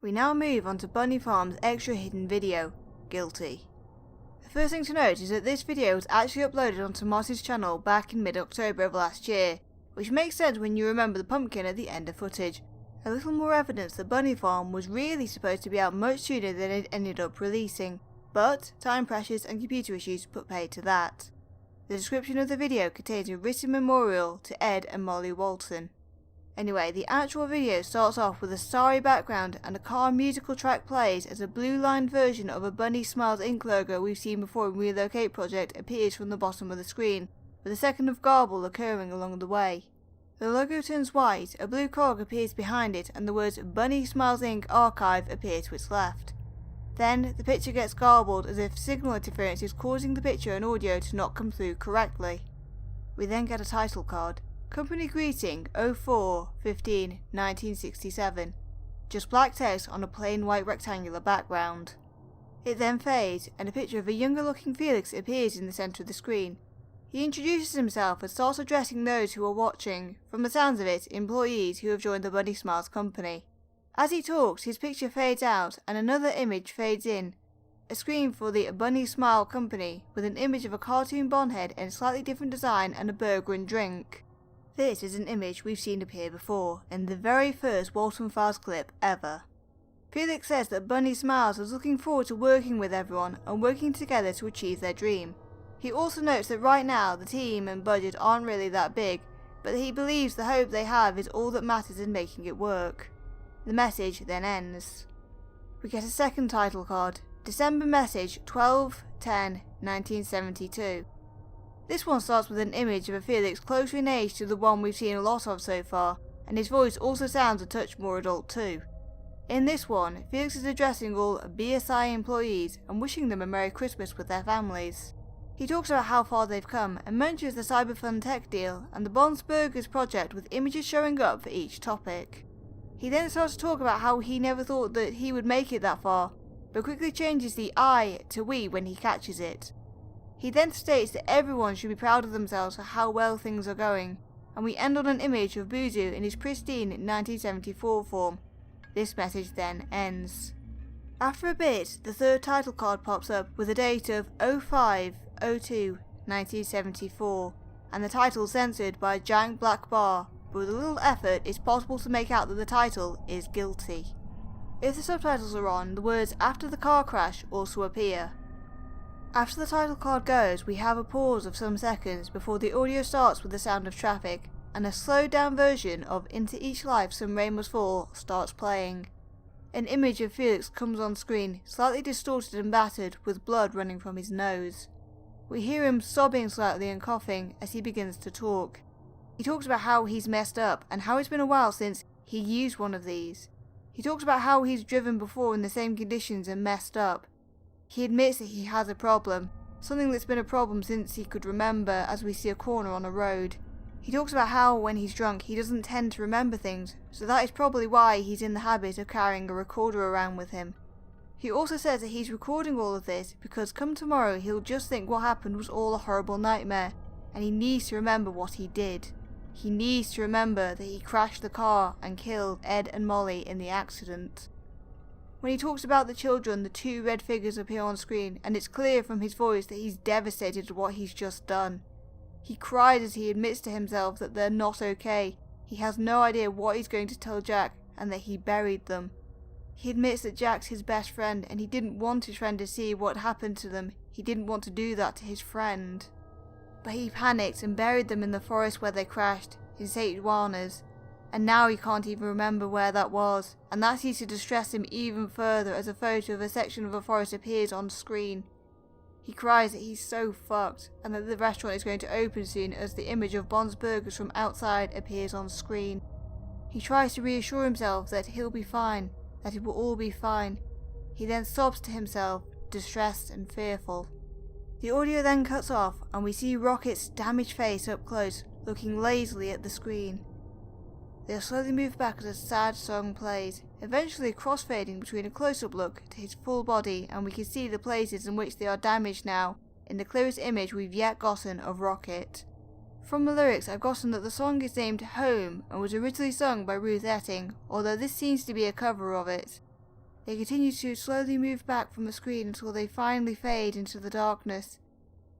We now move on to Bunnyfarm's extra hidden video, Guilty. The first thing to note is that this video was actually uploaded onto Moss's channel back in mid-October of last year, which makes sense when you remember the pumpkin at the end of footage. A little more evidence that Bunnyfarm was really supposed to be out much sooner than it ended up releasing, but time pressures and computer issues put paid to that. The description of the video contains a written memorial to Ed and Molly Walten. Anyway, the actual video starts off with a starry background and a car musical track plays as a blue-lined version of a Bunny Smiles Inc. logo we've seen before in Relocate Project appears from the bottom of the screen, with a second of garble occurring along the way. The logo turns white, a blue cog appears behind it, and the words Bunny Smiles Inc. Archive appear to its left. Then, the picture gets garbled as if signal interference is causing the picture and audio to not come through correctly. We then get a title card. Company Greeting 04-15-1967. Just black text on a plain white rectangular background. It then fades, and a picture of a younger looking Felix appears in the centre of the screen. He introduces himself and starts addressing those who are watching, from the sounds of it, employees who have joined the Bunny Smiles company. As he talks, his picture fades out and another image fades in. A screen for the Bunny Smile company with an image of a cartoon bonhead in a slightly different design and a burger and drink. This is an image we've seen appear before, in the very first Walten Files clip ever. Felix says that Bunny Smiles is looking forward to working with everyone and working together to achieve their dream. He also notes that right now the team and budget aren't really that big, but that he believes the hope they have is all that matters in making it work. The message then ends. We get a second title card, December message 12-10-1972. This one starts with an image of a Felix closer in age to the one we've seen a lot of so far, and his voice also sounds a touch more adult too. In this one, Felix is addressing all BSI employees and wishing them a Merry Christmas with their families. He talks about how far they've come and mentions the Cyberfun tech deal and the Bonds Burgers project with images showing up for each topic. He then starts to talk about how he never thought that he would make it that far, but quickly changes the I to we when he catches it. He then states that everyone should be proud of themselves for how well things are going, and we end on an image of Buzu in his pristine 1974 form. This message then ends. After a bit, the third title card pops up with a date of 05-02-1974, and the title censored by a giant black bar, but with a little effort it's possible to make out that the title is Guilty. If the subtitles are on, the words after the car crash also appear. After the title card goes, we have a pause of some seconds before the audio starts with the sound of traffic, and a slowed down version of Into Each Life Some Rain Must Fall starts playing. An image of Felix comes on screen, slightly distorted and battered, with blood running from his nose. We hear him sobbing slightly and coughing as he begins to talk. He talks about how he's messed up and how it's been a while since he used one of these. He talks about how he's driven before in the same conditions and messed up. He admits that he has a problem, something that's been a problem since he could remember, as we see a corner on a road. He talks about how when he's drunk he doesn't tend to remember things, so that is probably why he's in the habit of carrying a recorder around with him. He also says that he's recording all of this because come tomorrow he'll just think what happened was all a horrible nightmare, and he needs to remember what he did. He needs to remember that he crashed the car and killed Ed and Molly in the accident. When he talks about the children, the two red figures appear on screen, and it's clear from his voice that he's devastated at what he's just done. He cries as he admits to himself that they're not okay. He has no idea what he's going to tell Jack, and that he buried them. He admits that Jack's his best friend, and he didn't want his friend to see what happened to them. He didn't want to do that to his friend. But he panicked and buried them in the forest where they crashed, in St. Juana's. And now he can't even remember where that was, and that seems to distress him even further as a photo of a section of a forest appears on screen. He cries that he's so fucked, and that the restaurant is going to open soon as the image of Bond's Burgers from outside appears on screen. He tries to reassure himself that he'll be fine, that it will all be fine. He then sobs to himself, distressed and fearful. The audio then cuts off, and we see Rocket's damaged face up close, looking lazily at the screen. They'll slowly move back as a sad song plays, eventually crossfading between a close-up look to his full body, and we can see the places in which they are damaged now, in the clearest image we've yet gotten of Rocket. From the lyrics I've gotten that the song is named Home and was originally sung by Ruth Etting, although this seems to be a cover of it. They continue to slowly move back from the screen until they finally fade into the darkness.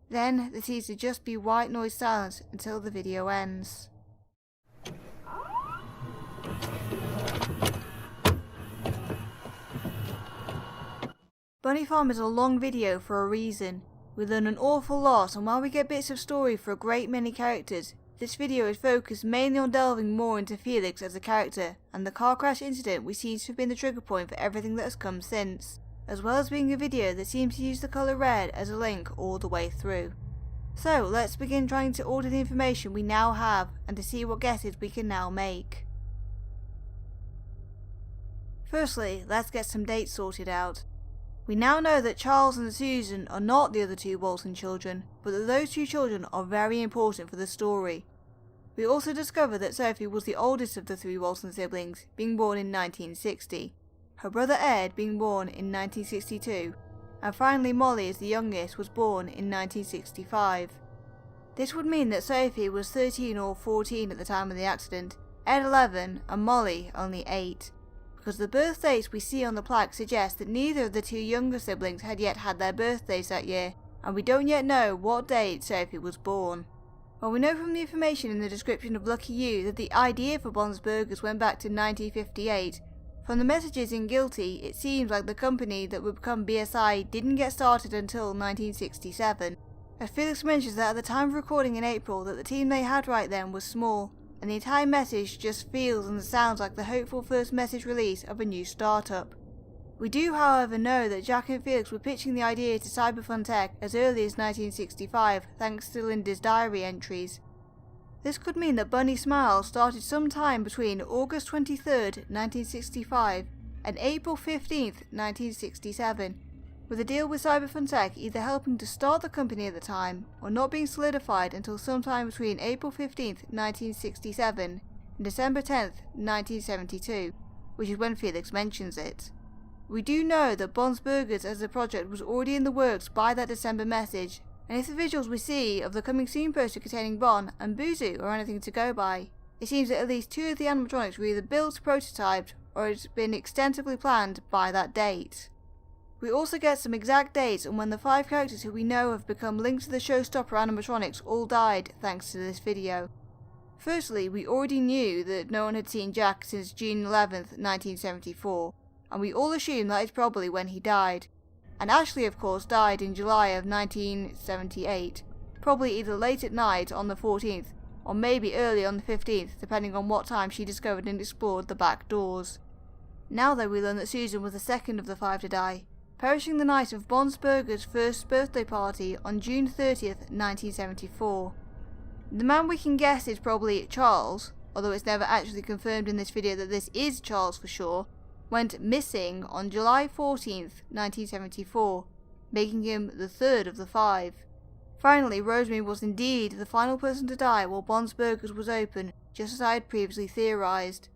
Then the teaser just be white noise silence until the video ends. Bunnyfarm is a long video for a reason. We learn an awful lot, and while we get bits of story for a great many characters, this video is focused mainly on delving more into Felix as a character, and the car crash incident which seems to have been the trigger point for everything that has come since, as well as being a video that seems to use the colour red as a link all the way through. So let's begin trying to order the information we now have, and to see what guesses we can now make. Firstly, let's get some dates sorted out. We now know that Charles and Susan are not the other two Walten children, but that those two children are very important for the story. We also discover that Sophie was the oldest of the three Walten siblings, being born in 1960, her brother Ed being born in 1962, and finally Molly, as the youngest, was born in 1965. This would mean that Sophie was 13 or 14 at the time of the accident, Ed 11 and Molly only 8. Because the birth dates we see on the plaque suggest that neither of the two younger siblings had yet had their birthdays that year, and we don't yet know what date Sophie was born. While we know from the information in the description of Lucky You that the idea for Bond's Burgers went back to 1958, from the messages in Guilty it seems like the company that would become BSI didn't get started until 1967, as Felix mentions that at the time of recording in April that the team they had right then was small, and the entire message just feels and sounds like the hopeful first message release of a new startup. We do however know that Jack and Felix were pitching the idea to Cyberfun Tech as early as 1965 thanks to Linda's diary entries. This could mean that Bunny Smile started sometime between August 23rd, 1965 and April 15th, 1967, with a deal with Cyberfun Tech either helping to start the company at the time, or not being solidified until sometime between April 15th, 1967 and December 10th, 1972, which is when Felix mentions it. We do know that Bond's Burgers as a project was already in the works by that December message, and if the visuals we see of the coming soon poster containing Bond and Buzu are anything to go by, it seems that at least two of the animatronics were either built, prototyped, or had been extensively planned by that date. We also get some exact dates on when the 5 characters who we know have become linked to the showstopper animatronics all died thanks to this video. Firstly, we already knew that no one had seen Jack since June 11th, 1974, and we all assume that is probably when he died. And Ashley of course died in July of 1978, probably either late at night on the 14th, or maybe early on the 15th, depending on what time she discovered and explored the back doors. Now though we learn that Susan was the second of the 5 to die, perishing the night of Bond's Burger's first birthday party on June 30th, 1974. The man we can guess is probably Charles, although it's never actually confirmed in this video that this is Charles for sure, went missing on July 14th, 1974, making him the third of the 5. Finally, Rosemary was indeed the final person to die while Bond's Burgers was open, just as I had previously theorised.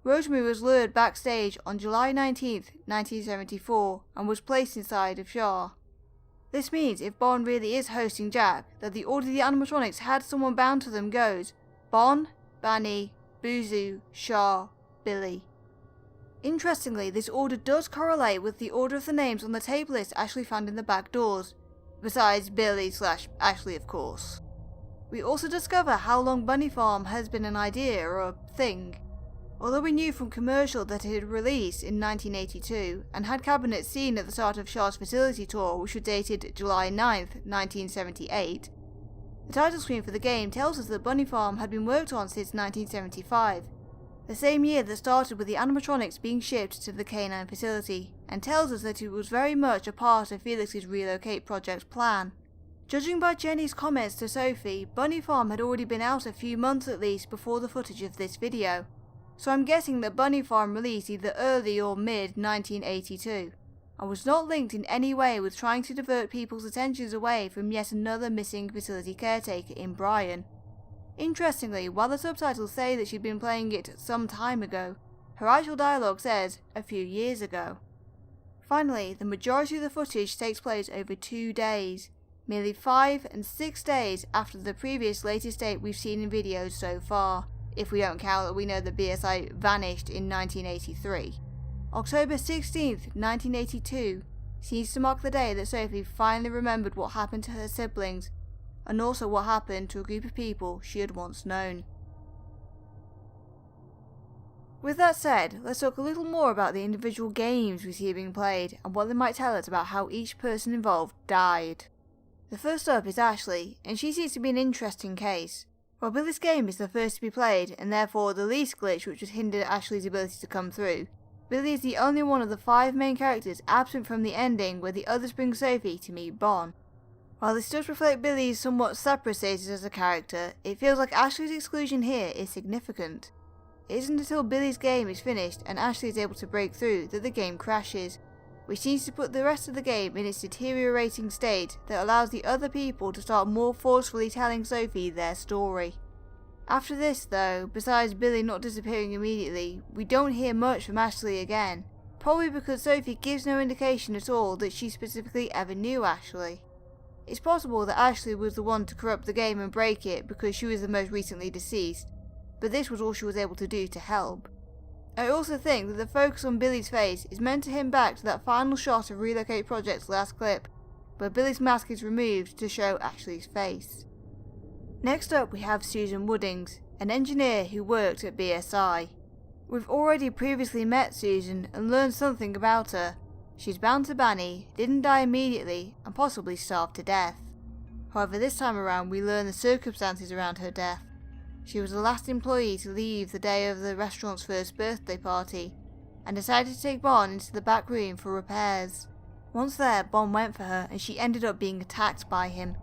Rosemary was lured backstage on July 19th, 1974, and was placed inside of Shah. This means if Bond really is hosting Jack, that the order the animatronics had someone bound to them goes Bond, Bunny, Buzu, Shah, Billy. Interestingly, this order does correlate with the order of the names on the tape list Ashley found in the back doors, besides Billy/Ashley of course. We also discover how long Bunnyfarm has been an idea or a thing. Although we knew from commercial that it had released in 1982 and had cabinets seen at the start of Shah's facility tour, which was dated July 9th, 1978, the title screen for the game tells us that Bunnyfarm had been worked on since 1975, the same year that started with the animatronics being shipped to the K9 facility, and tells us that it was very much a part of Felix's relocate project plan. Judging by Jenny's comments to Sophie, Bunnyfarm had already been out a few months at least before the footage of this video, so I'm guessing that Bunnyfarm released either early or mid 1982, and was not linked in any way with trying to divert people's attentions away from yet another missing facility caretaker in Brian. Interestingly, while the subtitles say that she'd been playing it some time ago, her actual dialogue says a few years ago. Finally, the majority of the footage takes place over 2 days, merely 5 and 6 days after the previous latest date we've seen in videos so far, if we don't count that we know that BSI vanished in 1983. October 16th, 1982 seems to mark the day that Sophie finally remembered what happened to her siblings, and also what happened to a group of people she had once known. With that said, let's talk a little more about the individual games we see being played and what they might tell us about how each person involved died. The first up is Ashley, and she seems to be an interesting case. While Billy's game is the first to be played, and therefore the least glitch which would hinder Ashley's ability to come through, Billy is the only one of the 5 main characters absent from the ending where the others bring Sophie to meet Bon. While this does reflect Billy's somewhat separate status as a character, it feels like Ashley's exclusion here is significant. It isn't until Billy's game is finished and Ashley is able to break through that the game crashes, which seems to put the rest of the game in its deteriorating state that allows the other people to start more forcefully telling Sophie their story. After this though, besides Billy not disappearing immediately, we don't hear much from Ashley again, probably because Sophie gives no indication at all that she specifically ever knew Ashley. It's possible that Ashley was the one to corrupt the game and break it because she was the most recently deceased, but this was all she was able to do to help. I also think that the focus on Billy's face is meant to hint back to that final shot of Relocate Project's last clip, where Billy's mask is removed to show Ashley's face. Next up we have Susan Woodings, an engineer who worked at BSI. We've already previously met Susan and learned something about her. She's bound to Bunny, didn't die immediately, and possibly starved to death. However, this time around we learn the circumstances around her death. She was the last employee to leave the day of the restaurant's first birthday party, and decided to take Bon into the back room for repairs. Once there, Bon went for her and she ended up being attacked by him.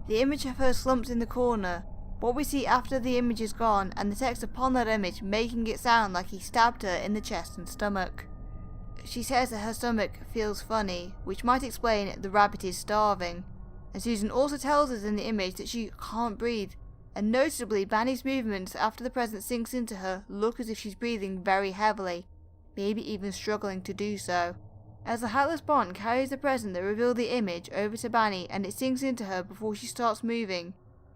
The image of her slumped in the corner, what we see after the image is gone, and the text upon that image making it sound like he stabbed her in the chest and stomach. She says that her stomach feels funny, which might explain the rabbit is starving, and Susan also tells us in the image that she can't breathe, and noticeably Bunny's movements after the present sinks into her look as if she's breathing very heavily, maybe even struggling to do so. As the hatless Bon carries the present that revealed the image over to Bunny and it sinks into her before she starts moving,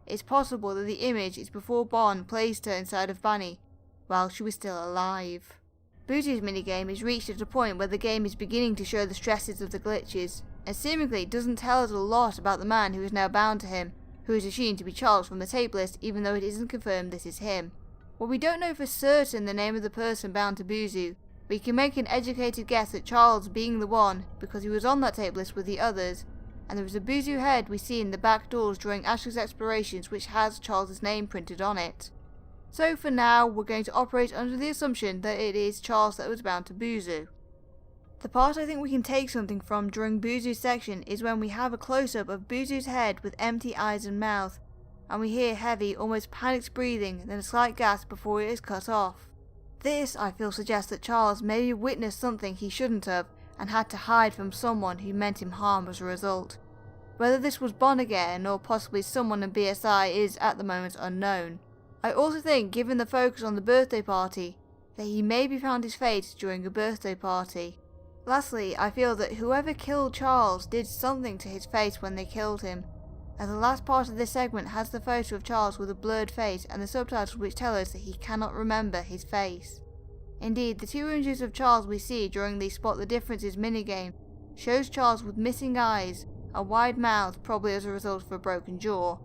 it's possible that the image is before Bon placed her inside of Bunny, while she was still alive. Boozoo's minigame is reached at a point where the game is beginning to show the stresses of the glitches, and seemingly doesn't tell us a lot about the man who is now bound to him, who is assumed to be Charles from the tape list even though it isn't confirmed this is him. While we don't know for certain the name of the person bound to Boozoo, we can make an educated guess at Charles being the one because he was on that tape list with the others, and there is a Boozoo head we see in the back doors during Ashley's explorations which has Charles' name printed on it. So for now, we're going to operate under the assumption that it is Charles that was bound to Boozoo. The part I think we can take something from during Boozoo's section is when we have a close-up of Boozoo's head with empty eyes and mouth, and we hear heavy, almost panicked breathing, then a slight gasp before it is cut off. This, I feel, suggests that Charles maybe witnessed something he shouldn't have, and had to hide from someone who meant him harm as a result. Whether this was Bon again, or possibly someone in BSI is at the moment unknown. I also think, given the focus on the birthday party, that he maybe found his fate during a birthday party. Lastly, I feel that whoever killed Charles did something to his face when they killed him, as the last part of this segment has the photo of Charles with a blurred face and the subtitles which tell us that he cannot remember his face. Indeed, the 2 images of Charles we see during the Spot the Differences minigame shows Charles with missing eyes, a wide mouth probably as a result of a broken jaw,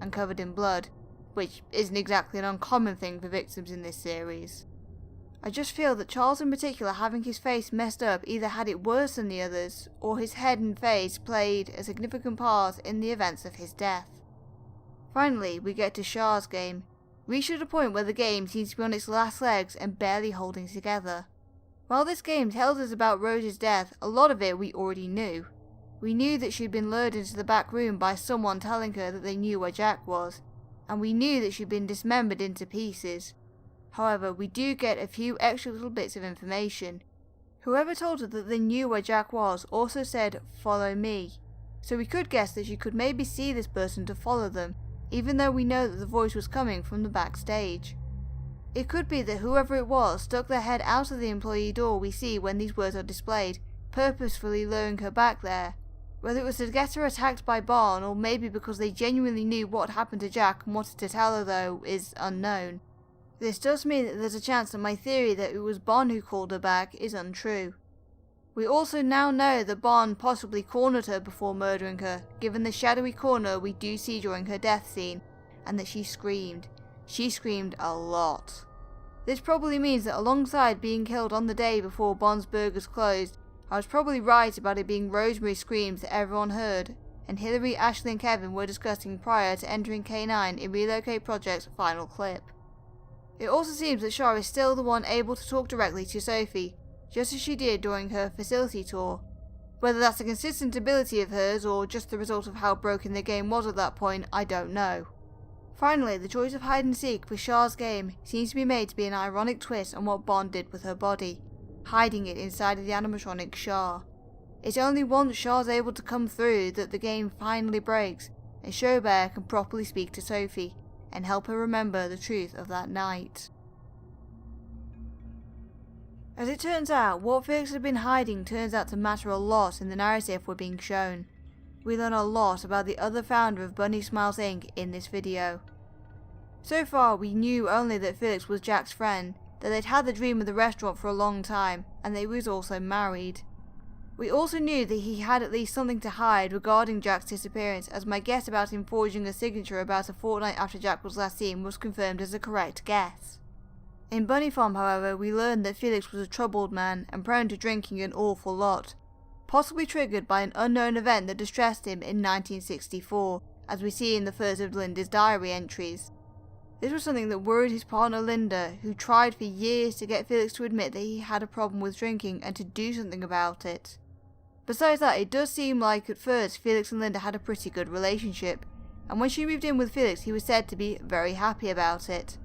and covered in blood, which isn't exactly an uncommon thing for victims in this series. I just feel that Charles in particular having his face messed up either had it worse than the others, or his head and face played a significant part in the events of his death. Finally, we get to Char's game, reached at a point where the game seems to be on its last legs and barely holding together. While this game tells us about Rose's death, a lot of it we already knew. We knew that she'd been lured into the back room by someone telling her that they knew where Jack was, and we knew that she'd been dismembered into pieces. However, we do get a few extra little bits of information. Whoever told her that they knew where Jack was also said, "Follow me," so we could guess that she could maybe see this person to follow them, even though we know that the voice was coming from the backstage. It could be that whoever it was stuck their head out of the employee door we see when these words are displayed, purposefully luring her back there. Whether it was to get her attacked by Bon, or maybe because they genuinely knew what happened to Jack and wanted to tell her though, is unknown. This does mean that there's a chance that my theory that it was Bond who called her back is untrue. We also now know that Bond possibly cornered her before murdering her, given the shadowy corner we do see during her death scene, and that she screamed. She screamed a lot. This probably means that alongside being killed on the day before Bond's Burgers closed, I was probably right about it being Rosemary's screams that everyone heard, and Hillary, Ashley and Kevin were discussing prior to entering K9 in Relocate Project's final clip. It also seems that Shah is still the one able to talk directly to Sophie, just as she did during her facility tour. Whether that's a consistent ability of hers or just the result of how broken the game was at that point, I don't know. Finally, the choice of hide and seek for Shah's game seems to be made to be an ironic twist on what Bond did with her body, hiding it inside of the animatronic Shah. It's only once Shah's able to come through that the game finally breaks, and Showbear can properly speak to Sophie, and help her remember the truth of that night. As it turns out, what Felix had been hiding turns out to matter a lot in the narrative we're being shown. We learn a lot about the other founder of Bunny Smiles Inc. in this video. So far we knew only that Felix was Jack's friend, that they'd had the dream of the restaurant for a long time, and that he was also married. We also knew that he had at least something to hide regarding Jack's disappearance, as my guess about him forging a signature about a fortnight after Jack was last seen was confirmed as a correct guess. In Bunnyfarm, however, we learned that Felix was a troubled man and prone to drinking an awful lot, possibly triggered by an unknown event that distressed him in 1964, as we see in the first of Linda's diary entries. This was something that worried his partner Linda, who tried for years to get Felix to admit that he had a problem with drinking and to do something about it. Besides that, it does seem like at first Felix and Linda had a pretty good relationship, and when she moved in with Felix he was said to be very happy about it.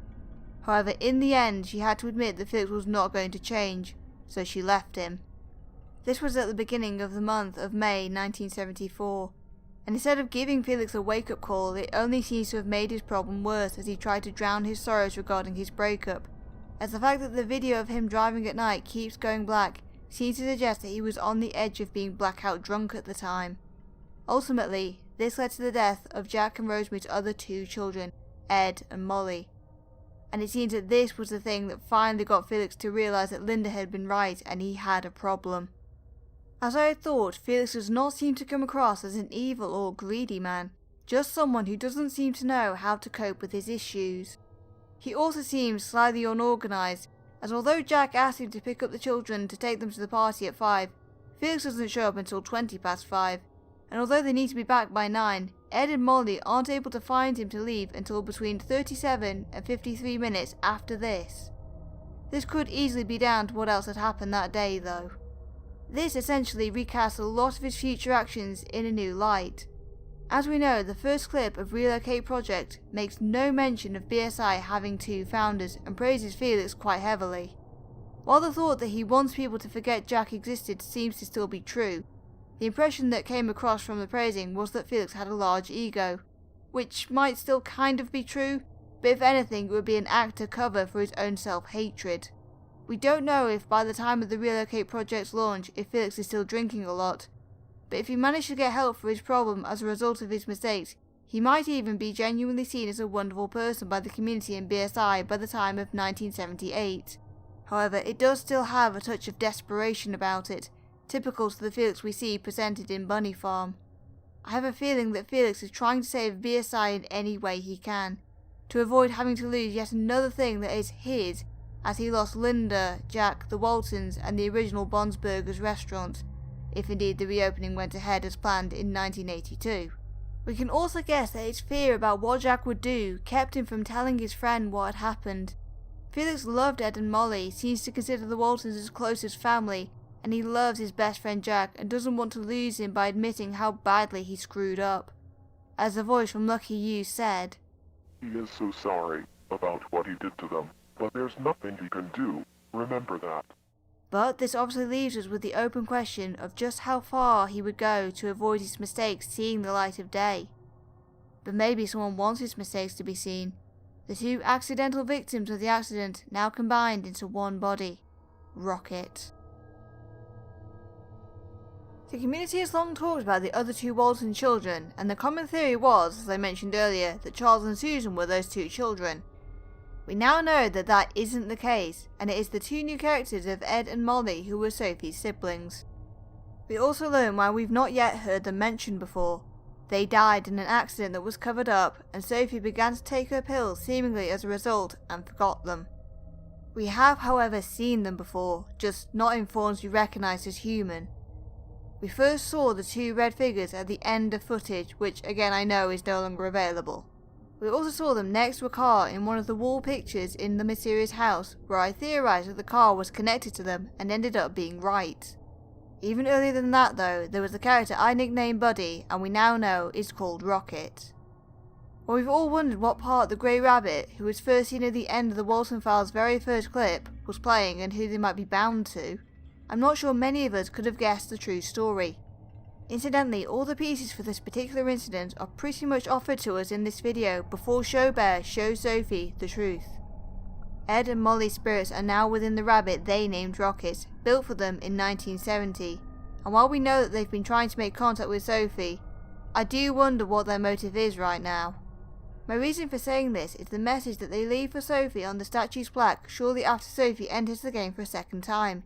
However, in the end she had to admit that Felix was not going to change, so she left him. This was at the beginning of the month of May 1974, and instead of giving Felix a wake-up call, it only seems to have made his problem worse as he tried to drown his sorrows regarding his breakup, as the fact that the video of him driving at night keeps going black seems to suggest that he was on the edge of being blackout drunk at the time. Ultimately, this led to the death of Jack and Rosemary's other two children, Ed and Molly. And it seems that this was the thing that finally got Felix to realise that Linda had been right and he had a problem. As I had thought, Felix does not seem to come across as an evil or greedy man, just someone who doesn't seem to know how to cope with his issues. He also seems slightly unorganised, as although Jack asked him to pick up the children to take them to the party at 5, Felix doesn't show up until 20 past 5, and although they need to be back by 9, Ed and Molly aren't able to find him to leave until between 37 and 53 minutes after this. This could easily be down to what else had happened that day though. This essentially recasts a lot of his future actions in a new light. As we know, the first clip of Relocate Project makes no mention of BSI having two founders and praises Felix quite heavily. While the thought that he wants people to forget Jack existed seems to still be true, the impression that came across from the praising was that Felix had a large ego, which might still kind of be true, but if anything it would be an act to cover for his own self-hatred. We don't know if by the time of the Relocate Project's launch if Felix is still drinking a lot, but if he managed to get help for his problem as a result of his mistakes, he might even be genuinely seen as a wonderful person by the community in BSI by the time of 1978. However, it does still have a touch of desperation about it, typical to the Felix we see presented in Bunnyfarm. I have a feeling that Felix is trying to save BSI in any way he can, to avoid having to lose yet another thing that is his, as he lost Linda, Jack, the Waltons and the original Bond's Burgers restaurant, if indeed the reopening went ahead as planned in 1982. We can also guess that his fear about what Jack would do kept him from telling his friend what had happened. Felix loved Ed and Molly, seems to consider the Waltons his closest family, and he loves his best friend Jack and doesn't want to lose him by admitting how badly he screwed up. As the voice from Lucky You said, "He is so sorry about what he did to them, but there's nothing he can do. Remember that." But this obviously leaves us with the open question of just how far he would go to avoid his mistakes seeing the light of day. But maybe someone wants his mistakes to be seen. The two accidental victims of the accident now combined into one body. Rocket. The community has long talked about the other two Walton children, and the common theory was, as I mentioned earlier, that Charles and Susan were those two children. We now know that that isn't the case, and it is the two new characters of Ed and Molly who were Sophie's siblings. We also learn why we've not yet heard them mentioned before. They died in an accident that was covered up, and Sophie began to take her pills seemingly as a result and forgot them. We have, however, seen them before, just not in forms we recognise as human. We first saw the two red figures at the end of footage, which again I know is no longer available. We also saw them next to a car in one of the wall pictures in the mysterious house, where I theorised that the car was connected to them and ended up being right. Even earlier than that though, there was the character I nicknamed Buddy, and we now know is called Rocket. Well, we've all wondered what part the Grey Rabbit, who was first seen at the end of the Walten Files' very first clip, was playing and who they might be bound to. I'm not sure many of us could have guessed the true story. Incidentally, all the pieces for this particular incident are pretty much offered to us in this video before Showbear shows Sophie the truth. Ed and Molly's spirits are now within the rabbit they named Rocket, built for them in 1970, and while we know that they've been trying to make contact with Sophie, I do wonder what their motive is right now. My reason for saying this is the message that they leave for Sophie on the statue's plaque shortly after Sophie enters the game for a second time.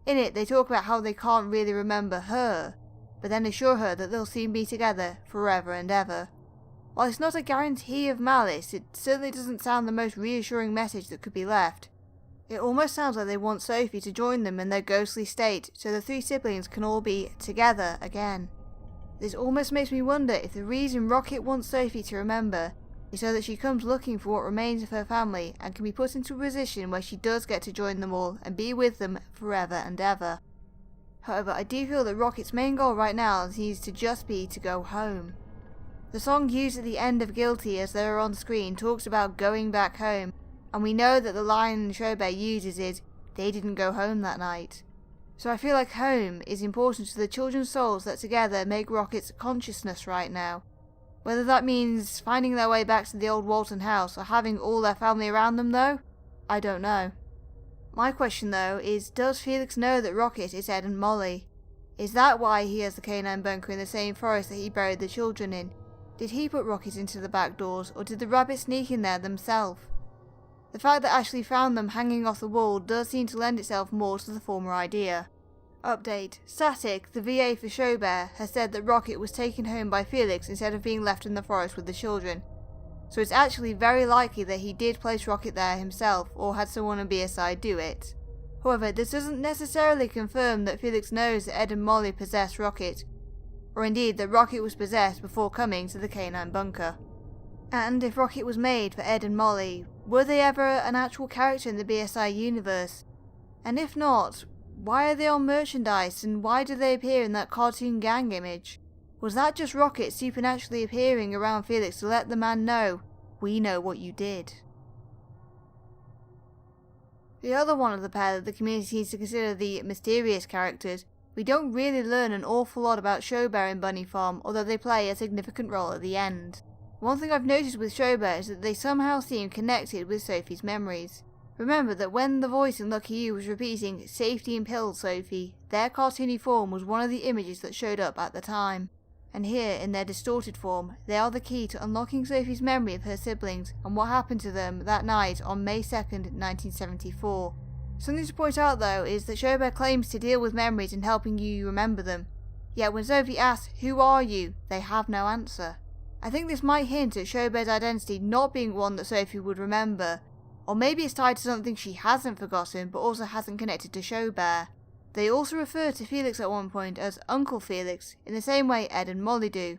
In it, they talk about how they can't really remember her, but then assure her that they'll soon be together forever and ever. While it's not a guarantee of malice, it certainly doesn't sound the most reassuring message that could be left. It almost sounds like they want Sophie to join them in their ghostly state so the three siblings can all be together again. This almost makes me wonder if the reason Rocket wants Sophie to remember is so that she comes looking for what remains of her family and can be put into a position where she does get to join them all and be with them forever and ever. However, I do feel that Rocket's main goal right now needs to just be to go home. The song used at the end of Guilty as they are on screen talks about going back home, and we know that the line Showbear uses is, "They didn't go home that night." So I feel like home is important to the children's souls that together make Rocket's consciousness right now. Whether that means finding their way back to the old Walten house or having all their family around them though, I don't know. My question though is, does Felix know that Rocket is Ed and Molly? Is that why he has the canine bunker in the same forest that he buried the children in? Did he put Rocket into the back doors, or did the rabbits sneak in there themselves? The fact that Ashley found them hanging off the wall does seem to lend itself more to the former idea. Update. Static, the VA for Showbear, has said that Rocket was taken home by Felix instead of being left in the forest with the children. So it's actually very likely that he did place Rocket there himself, or had someone on BSI do it. However, this doesn't necessarily confirm that Felix knows that Ed and Molly possess Rocket, or indeed that Rocket was possessed before coming to the canine bunker. And if Rocket was made for Ed and Molly, were they ever an actual character in the BSI universe? And if not, why are they on merchandise and why do they appear in that cartoon gang image? Was that just Rocket supernaturally appearing around Felix to let the man know, "We know what you did"? The other one of the pair that the community needs to consider the mysterious characters, we don't really learn an awful lot about Showbear and Bunnyfarm, although they play a significant role at the end. One thing I've noticed with Showbear is that they somehow seem connected with Sophie's memories. Remember that when the voice in Lucky You was repeating "Safety and pills, Sophie," their cartoony form was one of the images that showed up at the time. And here, in their distorted form, they are the key to unlocking Sophie's memory of her siblings and what happened to them that night on May 2nd, 1974. Something to point out though is that Showbear claims to deal with memories and helping you remember them. Yet when Sophie asks, "Who are you?" they have no answer. I think this might hint at Showbear's identity not being one that Sophie would remember, or maybe it's tied to something she hasn't forgotten but also hasn't connected to Showbear. They also refer to Felix at one point as Uncle Felix, in the same way Ed and Molly do.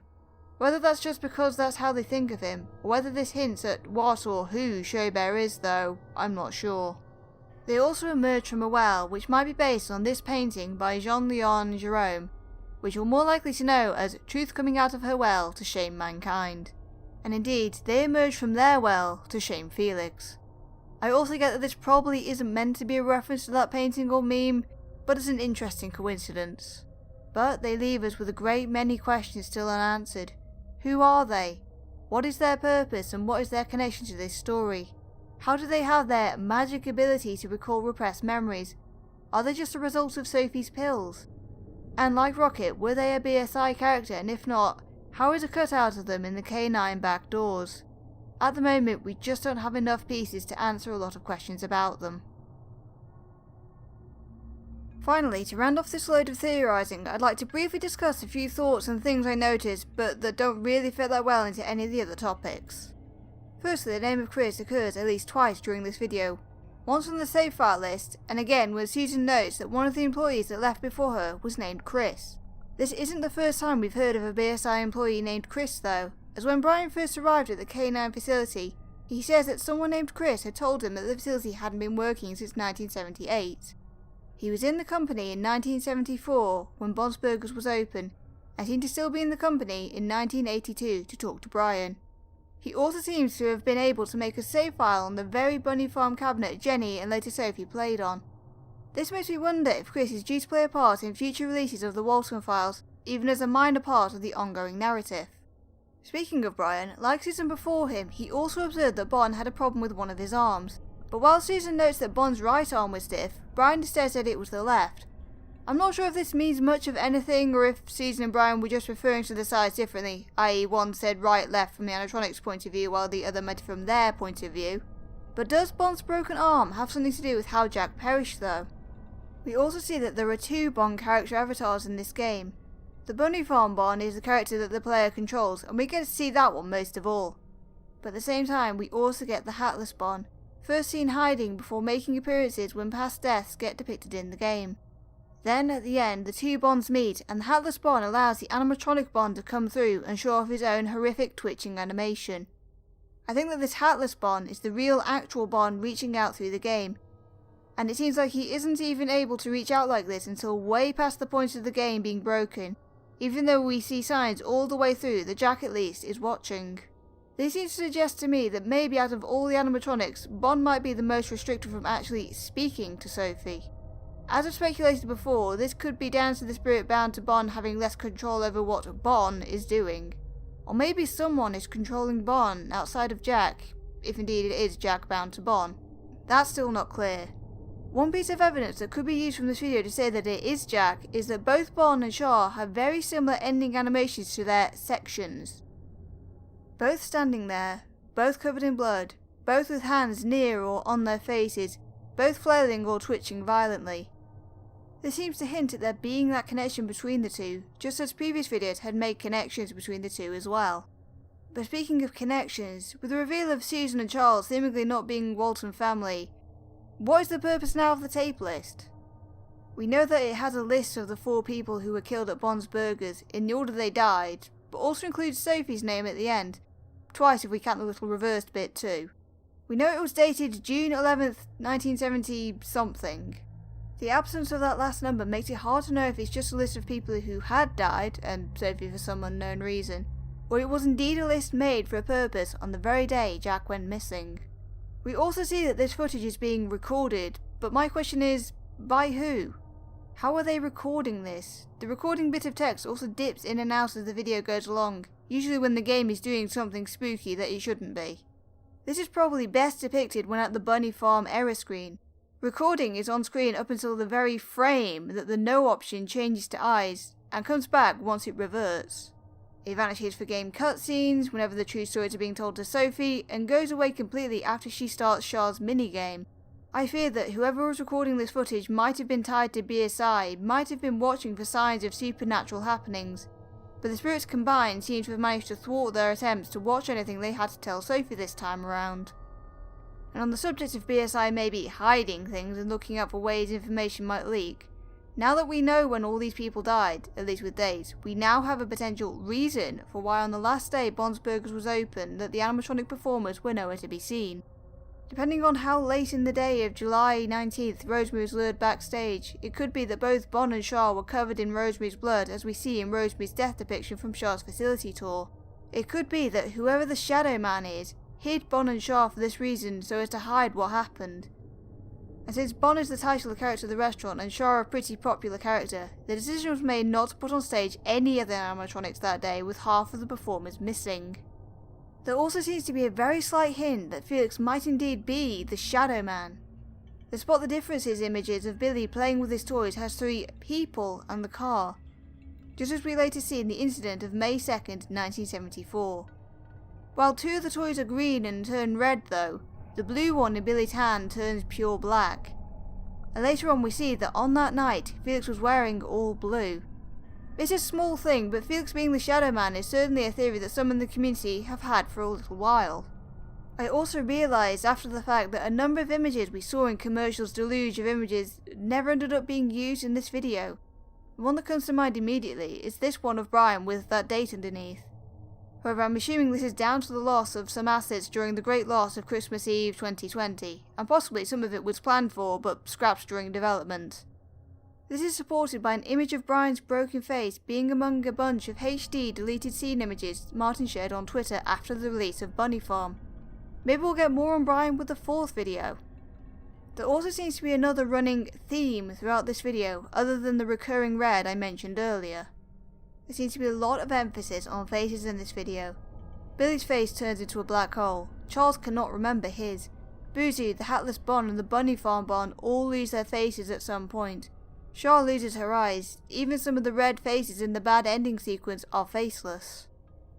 Whether that's just because that's how they think of him, or whether this hints at what or who Showbear is though, I'm not sure. They also emerge from a well, which might be based on this painting by Jean-Léon Gérôme, which you're more likely to know as "Truth coming out of her well to shame mankind." And indeed, they emerge from their well to shame Felix. I also get that this probably isn't meant to be a reference to that painting or meme, but it's an interesting coincidence. But they leave us with a great many questions still unanswered. Who are they? What is their purpose and what is their connection to this story? How do they have their magic ability to recall repressed memories? Are they just a result of Sophie's pills? And like Rocket, were they a BSI character, and if not, how is a cutout of them in the canine back doors? At the moment, we just don't have enough pieces to answer a lot of questions about them. Finally, to round off this load of theorising, I'd like to briefly discuss a few thoughts and things I noticed, but that don't really fit that well into any of the other topics. Firstly, the name of Chris occurs at least twice during this video. Once on the save file list, and again when Susan notes that one of the employees that left before her was named Chris. This isn't the first time we've heard of a BSI employee named Chris though, as when Brian first arrived at the K9 facility, he says that someone named Chris had told him that the facility hadn't been working since 1978. He was in the company in 1974 when Bob's Burgers was open, and seemed to still be in the company in 1982 to talk to Brian. He also seems to have been able to make a save file on the very Bunnyfarm cabinet Jenny and later Sophie played on. This makes me wonder if Chris is due to play a part in future releases of the Walten Files, even as a minor part of the ongoing narrative. Speaking of Brian, like Susan before him, he also observed that Bon had a problem with one of his arms. But while Susan notes that Bon's right arm was stiff, Brian instead said it was the left. I'm not sure if this means much of anything or if Susan and Brian were just referring to the sides differently, i.e. one said right left from the animatronics point of view while the other meant from their point of view. But does Bon's broken arm have something to do with how Jack perished though? We also see that there are two Bon character avatars in this game. The Bunnyfarm Bon is the character that the player controls, and we get to see that one most of all. But at the same time we also get the Hatless Bon, first seen hiding before making appearances when past deaths get depicted in the game. Then at the end the two Bons meet and the Hatless Bon allows the animatronic Bon to come through and show off his own horrific twitching animation. I think that this Hatless Bon is the real actual Bon reaching out through the game, and it seems like he isn't even able to reach out like this until way past the point of the game being broken, even though we see signs all the way through that Jack at least is watching. This seems to suggest to me that maybe out of all the animatronics, Bon might be the most restricted from actually speaking to Sophie. As I've speculated before, this could be down to the spirit bound to Bon having less control over what Bon is doing. Or maybe someone is controlling Bon outside of Jack, if indeed it is Jack bound to Bon. That's still not clear. One piece of evidence that could be used from this video to say that it is Jack is that both Bon and Char have very similar ending animations to their sections. Both standing there, both covered in blood, both with hands near or on their faces, both flailing or twitching violently. This seems to hint at there being that connection between the two, just as previous videos had made connections between the two as well. But speaking of connections, with the reveal of Susan and Charles seemingly not being Walten family, what is the purpose now of the tape list? We know that it has a list of the 4 people who were killed at Bob's Burgers in the order they died, but also includes Sophie's name at the end, twice if we count the little reversed bit too. We know it was dated June 11th, 1970 something. The absence of that last number makes it hard to know if it's just a list of people who had died, and Sophie for some unknown reason, or it was indeed a list made for a purpose on the very day Jack went missing. We also see that this footage is being recorded, but my question is, by who? How are they recording this? The recording bit of text also dips in and out as the video goes along, usually when the game is doing something spooky that it shouldn't be. This is probably best depicted when at the Bunnyfarm error screen. Recording is on screen up until the very frame that the no option changes to eyes, and comes back once it reverts. It vanishes for game cutscenes, whenever the true stories are being told to Sophie, and goes away completely after she starts Char's minigame. I fear that whoever was recording this footage might have been tied to BSI, might have been watching for signs of supernatural happenings, but the spirits combined seem to have managed to thwart their attempts to watch anything they had to tell Sophie this time around. And on the subject of BSI maybe hiding things and looking out for ways information might leak, now that we know when all these people died, at least with dates, we now have a potential reason for why on the last day Bob's Burgers was open that the animatronic performers were nowhere to be seen. Depending on how late in the day of July 19th Rosemary was lured backstage, it could be that both Bon and Char were covered in Rosemary's blood as we see in Rosemary's death depiction from Char's facility tour. It could be that whoever the Shadow Man is, hid Bon and Char for this reason so as to hide what happened. And since Bon is the title character of the restaurant and Char a pretty popular character, the decision was made not to put on stage any of the animatronics that day with half of the performers missing. There also seems to be a very slight hint that Felix might indeed be the Shadow Man. The Spot the Differences images of Billy playing with his toys has 3 people and the car, just as we later see in the incident of May 2nd, 1974. While 2 of the toys are green and turn red though, the blue one in Billy's hand turns pure black. And later on we see that on that night, Felix was wearing all blue. It's a small thing, but Felix being the Shadow Man is certainly a theory that some in the community have had for a little while. I also realised after the fact that a number of images we saw in Commercial's deluge of images never ended up being used in this video. The one that comes to mind immediately is this one of Brian with that date underneath. However, I'm assuming this is down to the loss of some assets during the Great Loss of Christmas Eve 2020, and possibly some of it was planned for but scrapped during development. This is supported by an image of Brian's broken face being among a bunch of HD deleted scene images Martin shared on Twitter after the release of Bunnyfarm. Maybe we'll get more on Brian with the 4th video. There also seems to be another running theme throughout this video other than the recurring red I mentioned earlier. There seems to be a lot of emphasis on faces in this video. Billy's face turns into a black hole, Charles cannot remember his, Boozy, the Hatless Bon and the Bunnyfarm Bon all lose their faces at some point. Char loses her eyes, even some of the red faces in the bad ending sequence are faceless.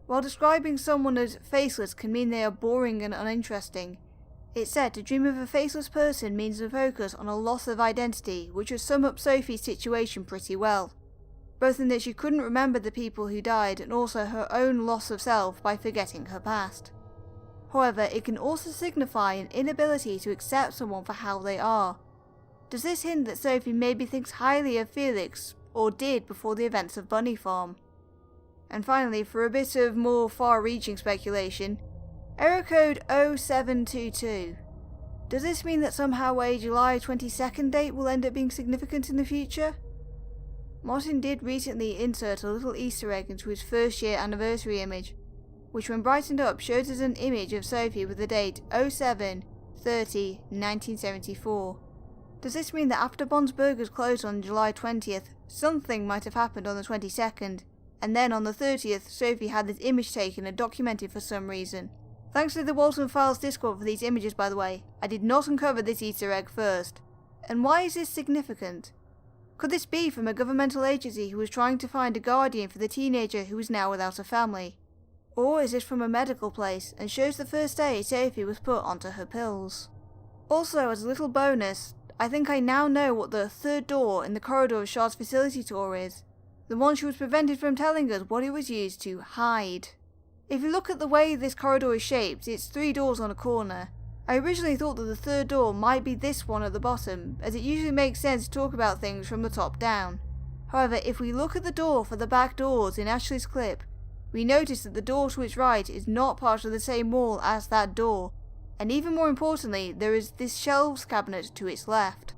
While describing someone as faceless can mean they are boring and uninteresting, it's said to dream of a faceless person means to focus on a loss of identity, which would sum up Sophie's situation pretty well. Both in that she couldn't remember the people who died and also her own loss of self by forgetting her past. However, it can also signify an inability to accept someone for how they are. Does this hint that Sophie maybe thinks highly of Felix, or did before the events of Bunnyfarm? And finally, for a bit of more far-reaching speculation, error code 0722. Does this mean that somehow a July 22nd date will end up being significant in the future? Martin did recently insert a little Easter egg into his 1st year anniversary image, which when brightened up shows us an image of Sophie with the date 07/30/1974. Does this mean that after Bond's Burgers closed on July 20th, something might have happened on the 22nd, and then on the 30th Sophie had this image taken and documented for some reason? Thanks to the Walten Files Discord for these images, by the way. I did not uncover this Easter egg first. And why is this significant? Could this be from a governmental agency who was trying to find a guardian for the teenager who is now without a family? Or is this from a medical place and shows the first day Sophie was put onto her pills? Also, as a little bonus, I think I now know what the 3rd door in the corridor of Char's facility tour is. The one she was prevented from telling us what it was used to hide. If you look at the way this corridor is shaped, it's 3 doors on a corner. I originally thought that the 3rd door might be this one at the bottom, as it usually makes sense to talk about things from the top down. However, if we look at the door for the back doors in Ashley's clip, we notice that the door to its right is not part of the same wall as that door, and even more importantly, there is this shelves cabinet to its left.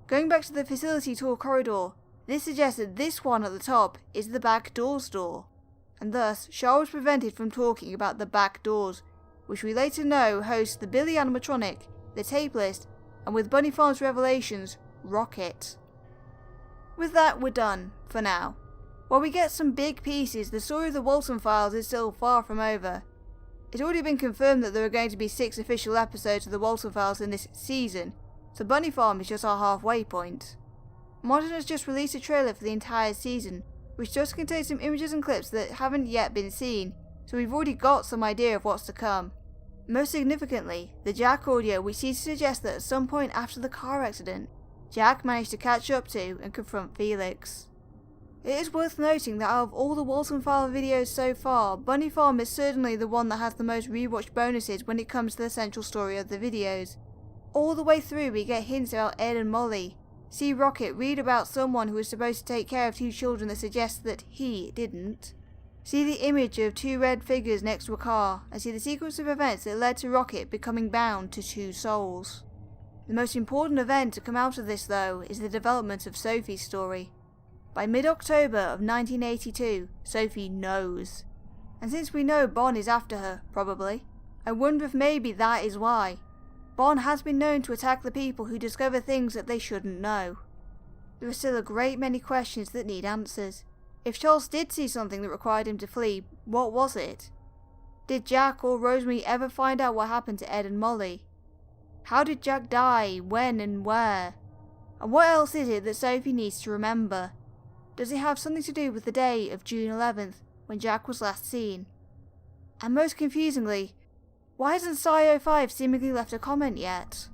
Going back to the facility tour corridor, this suggests that this one at the top is the back doors door, and thus Char was prevented from talking about the back doors, which we later know hosts the Billy animatronic, the tape list, and with Bunnyfarm's revelations, Rocket. With that, we're done, for now. While we get some big pieces, the story of the Walten Files is still far from over. It's already been confirmed that there are going to be 6 official episodes of the Walten Files in this season, so Bunnyfarm is just our halfway point. Martin has just released a trailer for the entire season, which just contains some images and clips that haven't yet been seen, so we've already got some idea of what's to come. Most significantly, the Jack audio, which seems to suggest that at some point after the car accident, Jack managed to catch up to and confront Felix. It is worth noting that out of all the Walten File videos so far, Bunnyfarm is certainly the one that has the most rewatched bonuses when it comes to the central story of the videos. All the way through we get hints about Ed and Molly, see Rocket read about someone who was supposed to take care of 2 children that suggests that he didn't, see the image of 2 red figures next to a car, and see the sequence of events that led to Rocket becoming bound to 2 souls. The most important event to come out of this though is the development of Sophie's story. By mid-October of 1982, Sophie knows. And since we know Bon is after her, probably, I wonder if maybe that is why. Bon has been known to attack the people who discover things that they shouldn't know. There are still a great many questions that need answers. If Charles did see something that required him to flee, what was it? Did Jack or Rosemary ever find out what happened to Ed and Molly? How did Jack die, when and where? And what else is it that Sophie needs to remember? Does it have something to do with the day of June 11th, when Jack was last seen? And most confusingly, why hasn't Scio5 seemingly left a comment yet?